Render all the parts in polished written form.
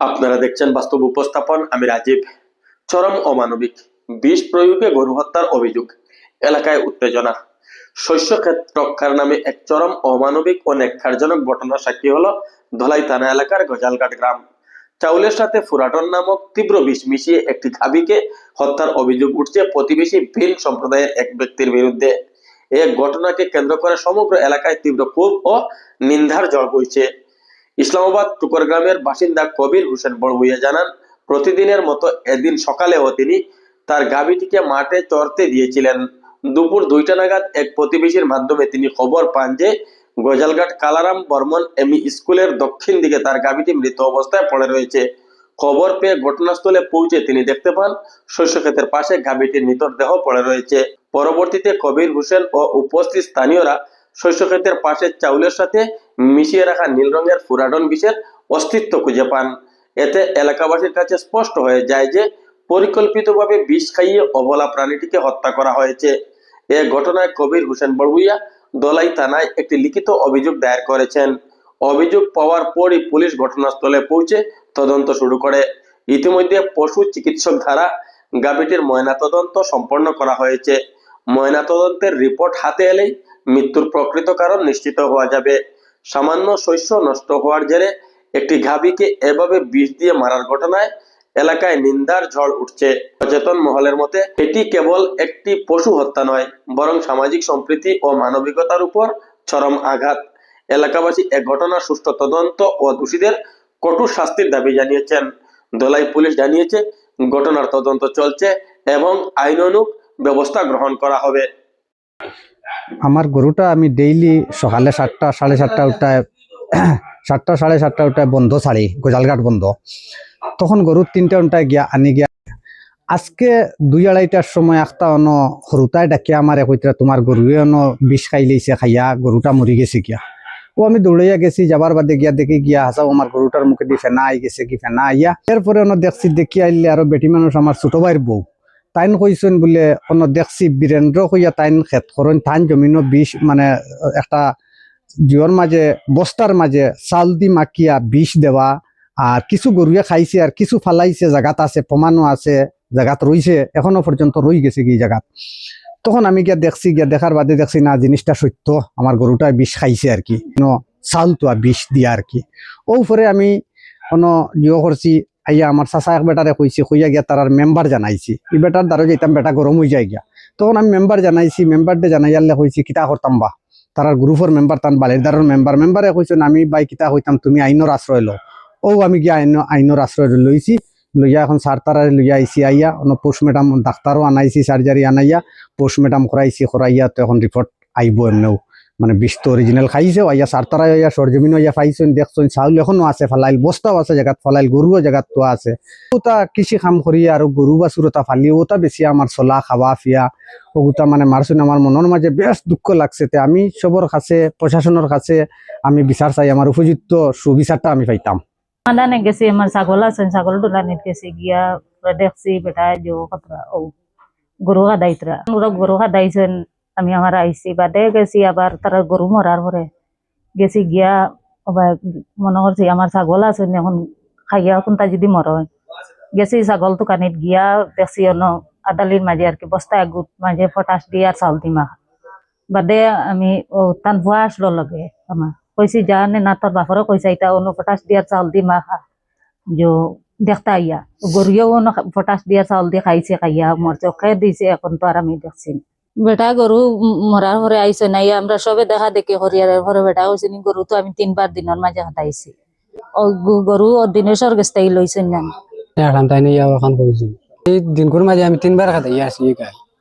আপনারা দেখছেন বাস্তব উপস্থাপন। আমি রাজীব। চরম অমানবিক বিষ প্রয়োগে গরু হত্যার অভিযোগ, এলাকায় উত্তেজনা। শস্য ক্ষেত রক্ষার নামে এক চরম অমানবিক ও ন্যাক্কারজনক ঘটনার সাক্ষী হলো ধলাই থানা এলাকার গজালঘাট গ্রাম। চাউলের সাথে ফুরাটন নামক তীব্র বিষ মিশিয়ে একটি গাভীকে হত্যার অভিযোগ উঠছে প্রতিবেশী ভিন সম্প্রদায়ের এক ব্যক্তির বিরুদ্ধে। এই ঘটনাকে কেন্দ্র করে সমগ্র এলাকায় তীব্র ক্ষোভ ও নিন্দার ঝড় বইছে। ইসলামাবাদ টুকর গ্রামের বাসিন্দা কবির হোসেন বড়ভূইয়া জানান, প্রতিদিনের মতো এদিন সকালেও তিনি তার গাভীটিকে মাঠে চড়তে দিয়েছিলেন। দুপুর 2টা নাগাদ এক প্রতিবেশীর মাধ্যমে তিনি খবর পান যে গজালঘাট কালারাম বর্মন এমই স্কুলের দক্ষিণ দিকে তার গাভীটি মৃত অবস্থায় পড়ে রয়েছে। খবর পেয়ে ঘটনাস্থলে পৌঁছে তিনি দেখতে পান শস্য ক্ষেতের পাশে গাভীটির মৃতদেহ পড়ে রয়েছে। পরবর্তীতে কবির হোসেন ও উপস্থিত স্থানীয়রা শস্য ক্ষেতের পাশে চাউলের সাথে মিশিয়ে রাখা নীল রঙের ফুরাডন বিষের অস্তিত্ব খুঁজে পান। এতে এলাকাবাসীর কাছে স্পষ্ট হয়ে যায় যে পরিকল্পিতভাবে বিষ খাইয়ে অবলা প্রাণীটিকে হত্যা করা হয়েছে। এ ঘটনায় কবির হোসেন বড়ভূইয়া ধলাই থানায় একটি লিখিত অভিযোগ দায়ের করেছেন। অভিযোগ পাওয়ার পরই পুলিশ ঘটনাস্থলে পৌঁছে তদন্ত শুরু করে। ইতিমধ্যে পশু চিকিৎসক দ্বারা গাভীটির ময়নাতদন্ত সম্পন্ন করা হয়েছে। ময়নাতদন্তের রিপোর্ট হাতে এলেই মৃত্যুর প্রকৃত কারণ নিশ্চিত হওয়া যাবে। সামান্য শস্য নষ্ট হওয়ার জেরে একটি গাভীকে এভাবে বিষ দিয়ে মারার ঘটনায় এলাকায় নিন্দার ঝড় উঠছে। সচেতন মহলের মতে এটি কেবল একটি পশু হত্যা নয়, বরং সামাজিক সম্প্রীতি ও মানবিকতার উপর চরম আঘাত। এলাকাবাসী এ ঘটনার সুষ্ঠু তদন্ত ও দোষীদের কঠোর শাস্তির দাবি জানিয়েছেন। ধলাই পুলিশ জানিয়েছে ঘটনার তদন্ত চলছে এবং আইনানুগ ব্যবস্থা গ্রহণ করা হবে। আমার গরুটা আমি ডেইলি সকালে 7টা সাড়ে 7টা উঠায় 7টা সাড়ে 7টা উঠায় বন্ধ ছাড়ি, গজালঘাট বন্ধ। তখন গরু 3টা উঠায় গিয়া আনি গিয়া আজকে 2-2:30টার সময় একটা অন সরুতায় ডাকিয়া আমার কইতরা তোমার গরুয়ে অন বিষ খাই লইছে, খাইয়া গরুটা মরি গেছে গিয়া। ও আমি দৌড়াইয়া গেছি, যাবার বাদে গিয়া দেখি গিয়া হাসাও আমার গরুটার মুখে দিয়ে ফেনা আই গেছে, কি ফেনা আইয়া এরপরে অন দেখছি, দেখি আইলে আরো বেটি মানুষ আমার ছোট ভাইয়ের বউ তাইন কইছেন বলে অন্য দেখছি বীরেন্দ্র কইয়া তাইন খেত করেন, তাইন জমিনও বিষ মানে একটা জিওর মাঝে বস্তার মাঝে চাল দি মাকিয়া বিষ দেওয়া, আর কিছু গরুয়ে খাইছে আর কিছু ফালাইছে, জায়গাত আছে, প্রমাণও আছে, জায়গাত রইছে, এখনো পর্যন্ত রই গেছে কি জায়গাত। তখন আমি গিয়া দেখছি, গিয়া দেখার বাদে দেখছি না জিনিসটা সত্য, আমার গরুটা বিষ খাইছে আর কি, চাল তো বিষ দিয়া আর কি। ও পরে আমি কোনো জিও করছি, আইয়া আমার চাচা এক বেটারে কইছি, কইয়া গিয়া তার মেম্বার জানাইছি, এই বেটার দ্বারা যেতাম বেটা গরম হয়ে যায় গিয়া। তখন আমি মেম্বার জানাইছি, মেম্বারটা জানাইয়ালে কইছি কিতা করতাম বা, তার গ্রুপের মেম্বার তান বালিরদারের মেম্বারে কইছেন আমি বাই কিতা হইতাম, তুমি আইনের আশ্রয় লো। ও আমি গিয়া আইনের আশ্রয় লইছি, লইয়া এখন সার তারারে লইয়া আইসি, আইয়া পোস্টমেটাম ডাক্তারও আনাইছি, সার্জারি আনাইয়া পোস্টমেটাম করাইয়া তো এখন রিপোর্ট আইব এমনেও, মানে বিষ তো অরিজিনাল খাইছে। আইয়া সার তারাই আইয়া সরজমিন আইয়া পাইছেন, দেখছেন চাউল এখনো আছে, ফালাইল বস্তাও আছে জায়গাত, ফালাইল গরুও জায়গাত তো আছে। ওটা কৃষি কাম করি আর গরু বাছুর ওটা ফালি ওটা বেশি আমার চলা খাওয়া ফিয়া ওটা মানে মারছুন, আমার মনের মাঝে বেশ দুঃখ লাগছে। আমি সবর কাছে, প্রশাসনের কাছে আমি বিচার চাই, আমার উপযুক্ত সুবিচারটা আমি পাইতাম। মাদানে গেছি, আমার ছাগল আছে, ছাগল দোলানিত গেছি গিয়া দেখছি বেটা যে কতরা ও গরু খাদাইতরা, গরু খাদাইছেন। আমি আমার আইসি বাদে গেছি, আবার তারা গরু মরার পরে গেছি গিয়া মনে করছি আমার ছাগল আছে এখন খাইয়া কোনটা যদি মরয়, গেছি ছাগল দোকানিত গিয়া দেখছি অন্য আদালির মাঝে আর কি বস্তা গুট মাঝে পটাশ দিয়ে আর চাউল দি মাখা। বাদে আমি ও তান ভুয়া আসলো লগে আমার কইছি জানে না, তোর বাপরও কইসা এটা অন্য পটাশ দিয়ে চাউল দি মাখা जो देखता आइया গরুও পটাশ দিয়ে চাউল দিয়ে খাইছে, খাইয়া মরছে, খেয়ে দিছে। এখন তো আর আমি দেখছি বেটা গরু মরার পরে আইসে নাই, আমরা সবে দেখা দেখি হরিয়ারের ঘরে বেটা হয়েছে নি। গরু তো আমি 3বার দিনের মাঝে হাতাইছি, ও গরু ও দিনেশ্বর গেছতেই লইছেন না এই দিনকুর মাঝে আমি 3বার খাতাইয়া আসি,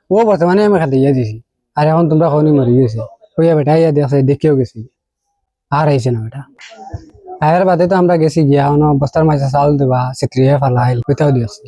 ও বর্তমানে আমি খাতাইয়া দিছি। আর এখন তোমরা খনি মরি গেছে কইয়া বেটা ইয়া দেখছে, দেখিও গেছি আর আইছে না বেটা। আয়ের বাদে তো আমরা গেছি গিয়া বস্তার মাঝে চাউল দেবা, চিত্রিয়ে ফেলাইল কোথাও দিয়েছি।